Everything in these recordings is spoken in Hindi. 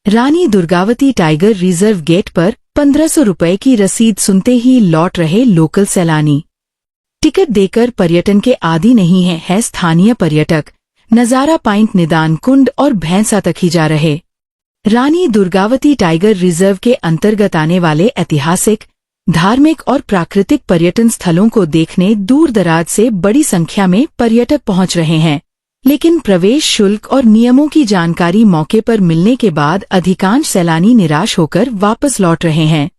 Rani Durgavati tiger reserve gate पर 1500 रुपए की रसीद सुनते ही लौट रहे लोकल सैलानी। टिकट देकर पर्यटन के आदी नहीं है स्थानीय पर्यटक। नजारा पॉइंट, निदान कुंड और भैंसा तक ही जा रहे। रानी दुर्गावती टाइगर रिजर्व के अंतर्गत आने वाले ऐतिहासिक, धार्मिक और प्राकृतिक पर्यटन स्थलों को देखने दूर दराज से बड़ी संख्या में पर्यटक पहुंच रहे हैं, लेकिन प्रवेश शुल्क और नियमों की जानकारी मौके पर मिलने के बाद अधिकांश सैलानी निराश होकर वापस लौट रहे हैं।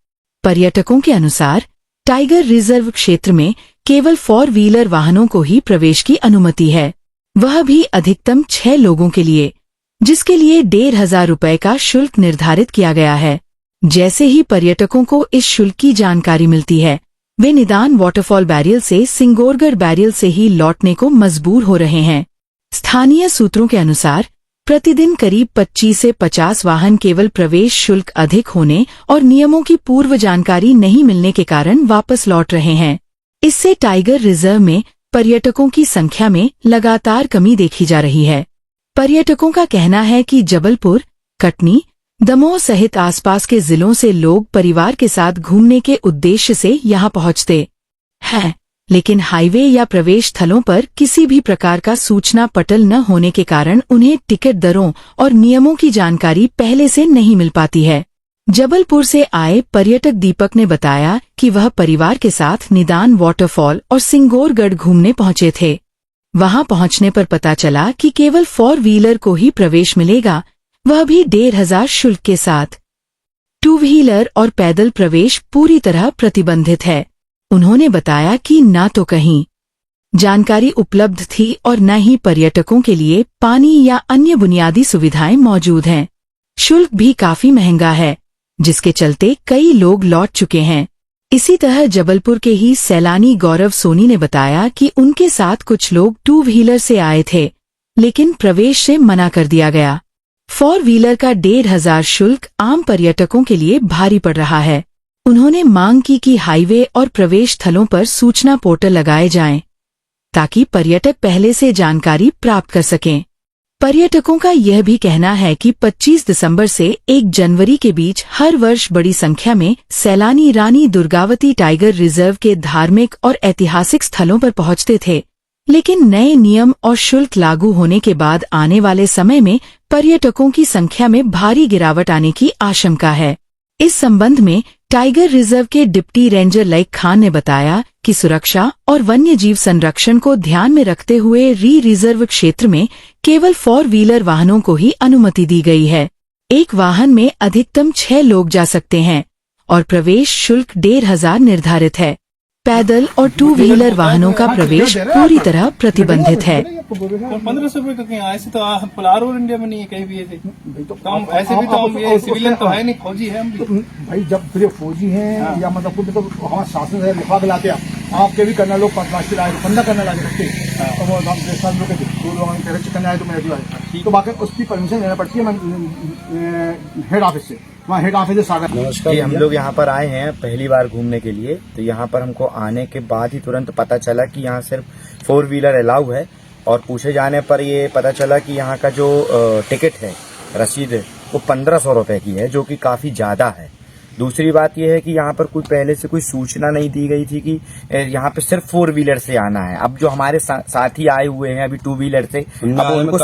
पर्यटकों के अनुसार टाइगर रिजर्व क्षेत्र में केवल 4 व्हीलर वाहनों को ही प्रवेश की अनुमति है, वह भी अधिकतम 6 लोगों के लिए, जिसके लिए 1500 रुपए का शुल्क निर्धारित किया गया है। जैसे ही पर्यटकों को इस शुल्क की जानकारी मिलती है, वे निदान वाटरफॉल बैरियल से सिंगोरगढ़ बैरियल से ही लौटने को मजबूर हो रहे हैं। स्थानीय सूत्रों के अनुसार प्रतिदिन करीब 25 से 50 वाहन केवल प्रवेश शुल्क अधिक होने और नियमों की पूर्व जानकारी नहीं मिलने के कारण वापस लौट रहे हैं। इससे टाइगर रिजर्व में पर्यटकों की संख्या में लगातार कमी देखी जा रही है। पर्यटकों का कहना है कि जबलपुर, कटनी, दमोह सहित आसपास के जिलों से लोग परिवार के साथ घूमने के उद्देश्य से यहां पहुंचते हैं, लेकिन हाईवे या प्रवेश स्थलों पर किसी भी प्रकार का सूचना पटल न होने के कारण उन्हें टिकट दरों और नियमों की जानकारी पहले से नहीं मिल पाती है। जबलपुर से आए पर्यटक दीपक ने बताया कि वह परिवार के साथ निदान वाटरफॉल और सिंगोरगढ़ घूमने पहुंचे थे। वहां पहुंचने पर पता चला कि केवल 4 व्हीलर को ही प्रवेश मिलेगा, वह भी 1500 शुल्क के साथ। 2 व्हीलर और पैदल प्रवेश पूरी तरह प्रतिबंधित है। उन्होंने बताया कि न तो कहीं जानकारी उपलब्ध थी और न ही पर्यटकों के लिए पानी या अन्य बुनियादी सुविधाएं मौजूद हैं। शुल्क भी काफी महंगा है, जिसके चलते कई लोग लौट चुके हैं। इसी तरह जबलपुर के ही सैलानी गौरव सोनी ने बताया कि उनके साथ कुछ लोग 2 व्हीलर से आए थे, लेकिन प्रवेश से मना कर दिया गया। 4 व्हीलर का 1500 शुल्क आम पर्यटकों के लिए भारी पड़ रहा है। उन्होंने मांग की कि हाईवे और प्रवेश स्थलों पर सूचना पोर्टल लगाए जाएं, ताकि पर्यटक पहले से जानकारी प्राप्त कर सकें। पर्यटकों का यह भी कहना है कि 25 दिसंबर से 1 जनवरी के बीच हर वर्ष बड़ी संख्या में सैलानी रानी दुर्गावती टाइगर रिजर्व के धार्मिक और ऐतिहासिक स्थलों पर पहुंचते थे, लेकिन नए नियम और शुल्क लागू होने के बाद आने वाले समय में पर्यटकों की संख्या में भारी गिरावट आने की आशंका है। इस संबंध में टाइगर रिजर्व के डिप्टी रेंजर लईक खान ने बताया कि सुरक्षा और वन्य जीव संरक्षण को ध्यान में रखते हुए रिजर्व क्षेत्र में केवल 4 व्हीलर वाहनों को ही अनुमति दी गई है। एक वाहन में अधिकतम 6 लोग जा सकते हैं और प्रवेश शुल्क 1500 निर्धारित है। पैदल और 2 व्हीलर वाहनों का प्रवेश पूरी तरह प्रतिबंधित है। 1500 रुपए कहीं ऐसे तो ऑल ओवर इंडिया में नहीं है कहीं भी ऐसे। तो हम ऐसे भी तो हम ये सिविलियन तो है नहीं, फौजी है हम भी। तो भाई जब फिर फौजी हैं या मतलब कुछ तो हमारा शासन है, लिफाफ लाते हैं आपके भी करना लोग 5 लाख पंद्रह करना लाके रखते हैं। तो वो हम 3 साल रुपए करना है तो मेरे दिवाली तो बाकी उसकी परमिशन लेना पड़ती है हेड ऑफिस से। वहाँ हेड ऑफिस सागर। नमस्कार, हम लोग यहाँ पर आए हैं पहली बार घूमने के लिए। तो यहाँ पर हमको आने के बाद ही तुरंत पता चला कि यहाँ सिर्फ 4 व्हीलर अलाउ है, और पूछे जाने पर ये पता चला कि यहाँ का जो टिकट है, रसीद है, वो 1500 रुपए की है, जो कि काफी ज्यादा है। दूसरी बात यह है कि यहाँ पर कोई पहले से कोई सूचना नहीं दी गई थी कि यहाँ पे सिर्फ 4 व्हीलर से आना है। अब जो हमारे साथी आए हुए हैं अभी 2 व्हीलर से, अब उनको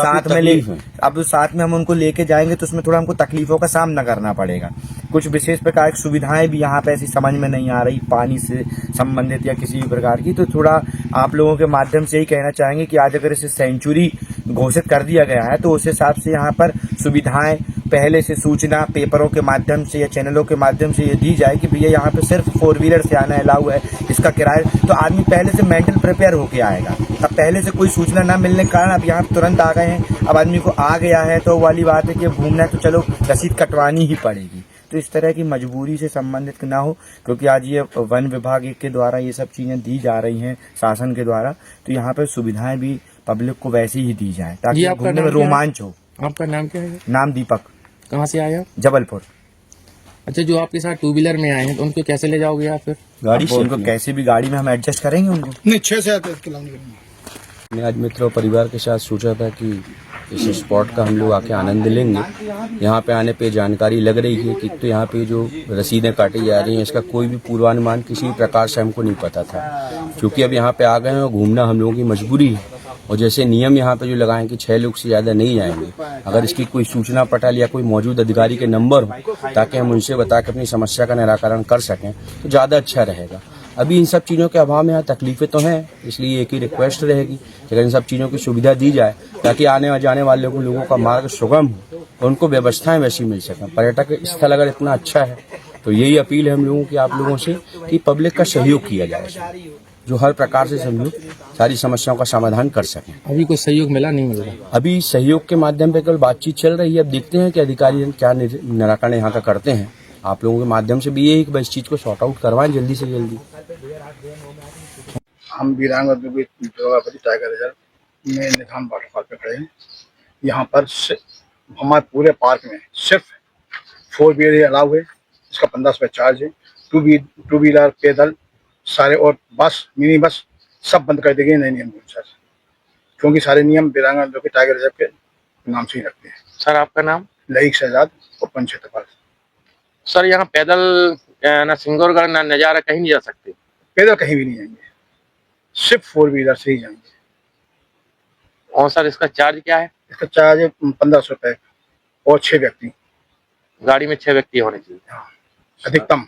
साथ में हम उनको लेके जाएंगे तो उसमें थोड़ा हमको तकलीफों का सामना करना पड़ेगा। कुछ विशेष प्रकार की सुविधाएं भी यहाँ पे ऐसी समझ में नहीं आ रही, पानी से संबंधित या किसी भी प्रकार की। तो थोड़ा आप लोगों के माध्यम से यही कहना चाहेंगे कि आज अगर इसे सेंचुरी घोषित कर दिया गया है तो उस हिसाब से यहाँ पर सुविधाएं पहले से सूचना पेपरों के माध्यम से या चैनलों के माध्यम से ये दी जाए कि भैया यहाँ पे सिर्फ 4 व्हीलर से आना अलाउ है, इसका किराया। तो आदमी पहले से मेंटल प्रिपेयर होके आएगा। अब पहले से कोई सूचना ना मिलने के कारण अब यहाँ तुरंत आ गए हैं। अब आदमी को आ गया है तो वाली बात है कि घूमना है तो चलो रसीद कटवानी ही पड़ेगी। तो इस तरह की मजबूरी से संबंधित ना हो, क्योंकि आज ये वन विभाग के द्वारा ये सब चीजें दी जा रही हैं शासन के द्वारा, तो यहाँ पर सुविधाएं भी पब्लिक को वैसी ही दी जाए ताकि घूमने में रोमांच हो। आपका नाम क्या है? नाम दीपक। कहाँ से आए आप? जबलपुर। अच्छा, जो आपके साथ टू व्हीलर में आए हैं तो उनको कैसे ले जाओगे आप फिर? गाड़ी से उनको कैसे भी गाड़ी में हम एडजस्ट करेंगे उनको। नहीं 6 से आते इसके अलावा मैं आज मित्र और परिवार के साथ सोचा था कि इस स्पॉट का हम लोग आके आनंद लेंगे। यहाँ पे आने पे जानकारी लग रही है कि तो यहाँ पे जो रसीदें काटी जा रही हैं इसका कोई भी पूर्वानुमान किसी भी प्रकार से हमको नहीं पता था, क्योंकि अब यहाँ पे आ गए हैं और घूमना हम लोगों की मजबूरी है। और जैसे नियम यहाँ पे जो लगाएं कि 6 लोग से ज्यादा नहीं जाएंगे, अगर इसकी कोई सूचना पटल या कोई मौजूद अधिकारी के नंबर हो ताकि हम उनसे बता के अपनी समस्या का निराकरण कर सकें तो ज्यादा अच्छा रहेगा। अभी इन सब चीज़ों के अभाव में यहाँ तकलीफें तो हैं, इसलिए एक ही रिक्वेस्ट रहेगी कि अगर इन सब चीज़ों की सुविधा दी जाए ताकि आने और जाने वाले लोगों का मार्ग सुगम हो और उनको व्यवस्थाएं वैसी मिल सकें। पर्यटक स्थल अगर इतना अच्छा है तो यही अपील है हम लोगों की, आप लोगों से, कि पब्लिक का सहयोग किया जाए, जो हर प्रकार से हम लोग सारी समस्याओं का समाधान कर सकें। अभी कोई सहयोग मिला नहीं मिल रहा? अभी सहयोग के माध्यम पे केवल बातचीत चल रही है, अब देखते हैं कि अधिकारी क्या निराकरण यहाँ का करते हैं। आप लोगों के माध्यम से भी ये है कि इस चीज को सॉर्ट आउट करवाएं जल्दी से जल्दी। हम वीरांगना दुर्गावती टाइगर रिजर्व में निधान वाटर पार्क पे खड़े हैं। यहाँ पर हमारे पूरे पार्क में सिर्फ 4 व्हीलर अलाउ है, इसका 1500 चार्ज है। टू व्हीलर, पैदल सारे और बस, मिनी बस सब बंद कर देंगे नए नियम के अनुसार, क्योंकि सारे नियम वीरांगना जो टाइगर रिजर्व के नाम से ही रखते हैं। सर आपका नाम? लईक शहजाद और पंचेतपाल। सर यहाँ पैदल ना सिंगोरगढ़ ना नजारा कहीं नहीं जा सकते? पैदल कहीं भी नहीं जाएंगे, सिर्फ 4 व्हीलर से ही जाएंगे। और सर इसका चार्ज क्या है? इसका चार्ज है 1500 रुपए और 6 व्यक्ति। गाड़ी में 6 व्यक्ति होने चाहिए। हाँ, अधिकतम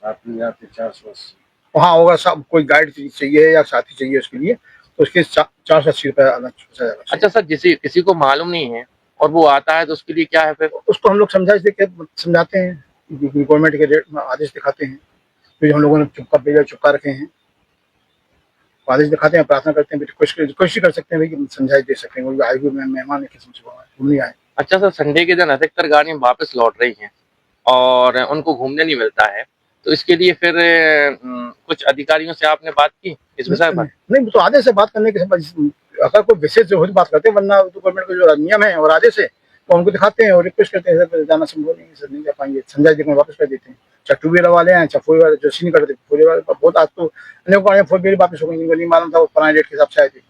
480। वहाँ होगा सब, कोई गाइड चाहिए या साथी चाहिए उसके लिए तो उसके 480 रुपए अलग जाएगा। अच्छा सर, किसी को मालूम नहीं है और वो आता है तो उसके लिए क्या है फिर? उसको हम लोग समझाते हैं, गवर्नमेंट के रेट में आदेश दिखाते हैं, तो हम लोगों ने चुपका रखे हैं, आदेश दिखाते हैं, प्रार्थना करते हैं, कोशिश कर सकते हैं कि समझाई दे सकते हैं। आए हुए मेहमान घूमने आए। अच्छा सर, संडे के दिन अधिकतर गाड़ियां वापस लौट रही हैं और उनको घूमने नहीं मिलता है, तो इसके लिए फिर कुछ अधिकारियों से आपने बात की इस विषय पर? नहीं, तो आदेश से बात करने के, अगर कोई विशेष जो बात करते हैं, वरना तो गवर्नमेंट का जो नियम है और आदेश है तो उनको दिखाते हैं और रिक्वेस्ट करते हैं, सर जाना संभव नहीं है, सर नहीं जा पाएंगे, समझा देकर वापस कर देते हैं। चाहे 2 व्हीलर वाले हैं, चाहे 4 व्हीलर, जो नहीं करते 4 व्हीलर बहुत, आज तो अनेक 4 व्हीलर वापस हो गई, नहीं मालूम था वो पुराने रेट के हिसाब से आए थे।